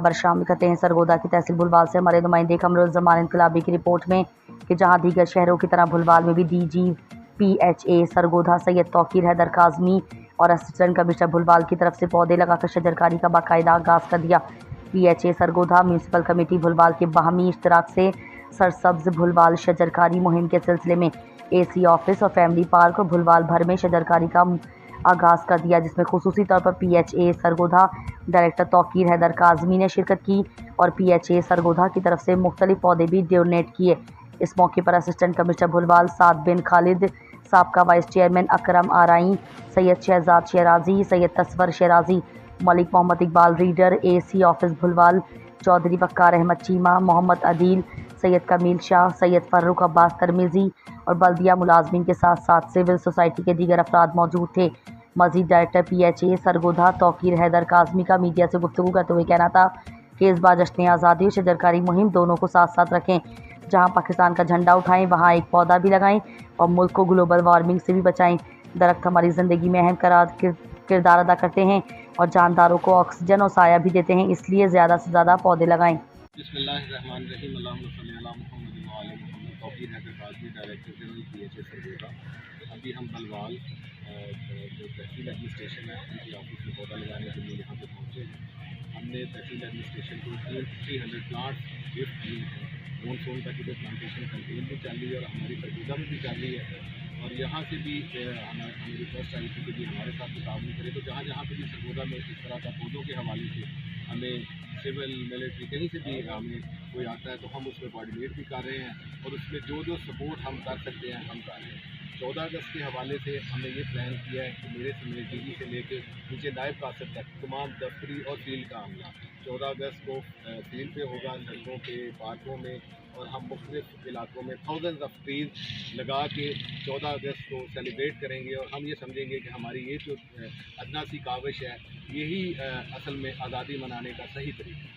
खबर शामिल करते हैं सरगोधा की तहसील भुलवाल से। हमारे नुमाइंदे कमरुज़्ज़मान इनकलाबी की रिपोर्ट में कि जहां दीगर शहरों की तरह भुलवाल में भी DGPHA सरगोधा सैयद तौकीर हैदर काज़मी और असिस्टेंट कमिश्नर भुलवाल की तरफ से पौधे लगाकर शजरकारी का बाकायदा आगाज़ कर दिया। PHA सरगोधा म्यूनसिपल कमेटी भुलवाल के बाहमी इश्तराक से सरसब्ज भुलवाल शजरकारी मुहिम के सिलसिले में AC ऑफिस और फैमिली पार्क और भुलवाल भर में शजरकारी का आगाज़ कर दिया, जिसमें खुसूसी तौर पर PHA सरगोधा डायरेक्टर तौकीर हैदर काज़मी ने शिरकत की और PHA सरगोधा की तरफ से मुख्तलिफ पौधे भी डोनेट किए। इस मौके पर असिस्टेंट कमिश्नर भुलवाल साद बिन खालिद, साबका vice chairman Akram Arai, Syed Shahzad Sherazi, Syed Tasawar Sherazi, Malik Mohammad Iqbal reader, AC office Bhulwal, Chaudhry Waqar Ahmed Cheema, Mohammad Adeel, Syed Kamil Shah, Syed Farrukh Abbas Tirmizi और बल्दिया मुलाजमीन के साथ साथ सिविल सोसाइटी के दीगर अफराद मौजूद थे। मजीद डायरेक्टर PHA सरगोधा तौकीर हैदर काज़मी का मीडिया से गुफ्तगू करते हुए कहना था कि इस बार जश्न आज़ादी और शजरकारी मुहिम दोनों को साथ साथ रखें। जहां पाकिस्तान का झंडा उठाएं वहां एक पौधा भी लगाएं और मुल्क को ग्लोबल वार्मिंग से भी बचाएं। दरख्त हमारी ज़िंदगी में अहम किरदार अदा करते हैं और जानदारों को ऑक्सीजन और साया भी देते हैं, इसलिए ज़्यादा से ज़्यादा पौधे लगाएं। Tauqeer Haider Kazmi director general PHA Sargodha. अभी हम बलवाल जो तहसील एडमिनिस्ट्रेशन है उनकी ऑफिस में पौधा लगाने के लिए यहाँ पे पहुँचे हैं। हमने तहसील एडमिनिस्ट्रेशन को 300 प्लांट्स गिफ्ट किए हैं। मानसून तक इधर प्लांटेशन कैंपेन भी चल रही है और हमारी सरगोधा में भी चल रही है और यहाँ से भी हमारी रिक्वेस्ट आई थी कि भी हमारे साथ भी ताउन करें। तो जहाँ जहाँ पर भी सरगोधा में इस तरह का पौधों के हवाले से हमें सिविल मिलिट्री कहीं से भी हमें कोई आता है तो हम उसमें कोऑर्डिनेट भी कर रहे हैं और उसमें जो जो सपोर्ट हम कर सकते हैं हम कर रहे हैं। 14 अगस्त के हवाले से हमने ये प्लान किया है कि मेरे से DG से लेकर नीचे नायब कासर तक तमाम दफ्तरी और फील्ड का हमला 14 अगस्त को फील्ड पे होगा, सड़कों पे, पार्कों में, और हम मुख्तलिफ इलाकों में थाउजेंड्स ऑफ ट्रीज लगा के 14 अगस्त को सेलिब्रेट करेंगे और हम ये समझेंगे कि हमारी ये जो अदना सी काविश है यही असल में आज़ादी मनाने का सही तरीका है।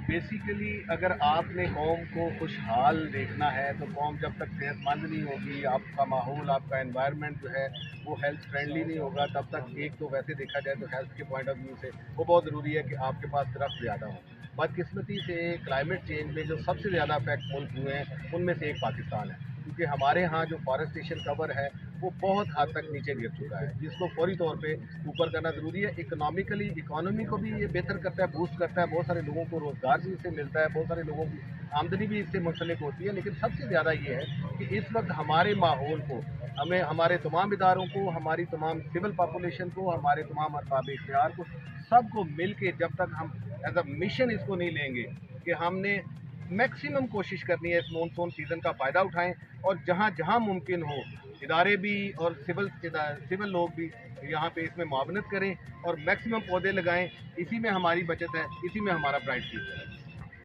बेसिकली अगर आपने कौम को खुशहाल देखना है तो कौम जब तक सेहतमंद नहीं होगी, आपका माहौल, आपका एनवायरनमेंट जो है वो हेल्थ फ्रेंडली नहीं होगा, तब तक एक तो वैसे देखा जाए तो हेल्थ के पॉइंट ऑफ व्यू से वो बहुत ज़रूरी है कि आपके पास दरख्त ज़्यादा हो। बदकिस्मती से क्लाइमेट चेंज में जो सबसे ज़्यादा अफेक्ट मुल्क हुए हैं उनमें से एक पाकिस्तान है, क्योंकि हमारे यहाँ जो फॉरेस्टेशन कवर है वो बहुत हद तक नीचे गिर चुका है, जिसको फौरी तौर पे ऊपर करना ज़रूरी है। इकोनॉमी को भी ये बेहतर करता है, बूस्ट करता है, बहुत सारे लोगों को रोज़गार भी इससे मिलता है, बहुत सारे लोगों की आमदनी भी इससे मुंसलिक होती है। लेकिन सबसे ज़्यादा ये है कि इस वक्त हमारे माहौल को, हमें, हमारे तमाम इदारों को, हमारी तमाम सिविल पॉपुलेशन को, हमारे तमाम अरबाब इख्तियार को, सबको मिल के जब तक हम एज अ मिशन इसको नहीं लेंगे कि हमने मैक्सिमम कोशिश करनी है इस मानसून सीज़न का फ़ायदा उठाएं और जहाँ जहाँ मुमकिन हो इदारे भी और सिविल लोग भी यहाँ पे इसमें मुआवनत करें और मैक्सिमम पौधे लगाएं। इसी में हमारी बचत है, इसी में हमारा ब्राइट फ्यूचर है।